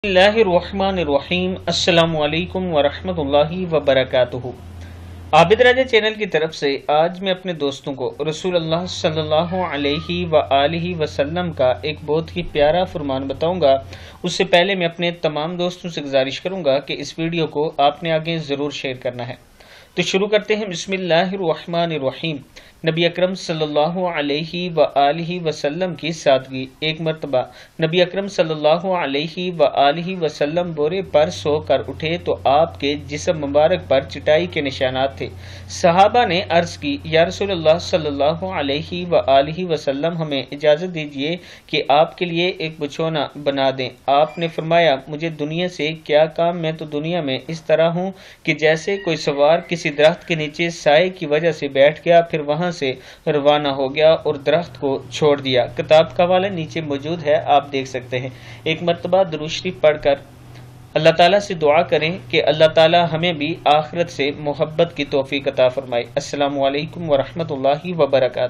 बिस्मिल्लाहिर्रहमानिर्रहीम। अस्सलामु अलैकुम वरहमतुल्लाहि वबरकातुहू। आबिद राजा चैनल की तरफ से आज मैं अपने दोस्तों को रसूल अल्लाह सल्लल्लाहु अलैहि व आलिहि वसल्लम का एक बहुत ही प्यारा फरमान बताऊंगा। उससे पहले मैं अपने तमाम दोस्तों से गुजारिश करूंगा कि इस वीडियो को आपने आगे ज़रूर शेयर करना है। तो शुरू करते हैं। बिस्मिल्लाहिर्रहमानिर्रहीम। नबी अकरम सल्लल्लाहु अलैहि व आलिहि वसल्लम की सादगी। एक मरतबा नबी अकरम सल्लल्लाहु अलैहि व आलिहि वसल्लम बोरे पर सोकर उठे तो आपके जिस्म मुबारक पर चटाई के निशानात थे। सहाबा ने अर्ज की, या रसूलल्लाह सल्लल्लाहु अलैहि व आलिहि वसल्लम, हमें इजाज़त दीजिए कि आपके लिए एक बिछौना बना दें। आपने फरमाया, मुझे दुनिया से क्या काम, मैं तो दुनिया में इस तरह हूँ कि जैसे कोई सवार किसी दरख्त के नीचे साए की वजह से बैठ गया, फिर वहां से रवाना हो गया और दरख्त को छोड़ दिया। किताब का हवाला नीचे मौजूद है, आप देख सकते हैं। एक मरतबा दुरूद शरीफ पढ़कर अल्लाह ताला से दुआ करें कि अल्लाह ताला हमें भी आखिरत से मोहब्बत की तौफीक अता फरमाए। अस्सलामु अलैकुम वरहमतुल्लाहि वबरकातुहू।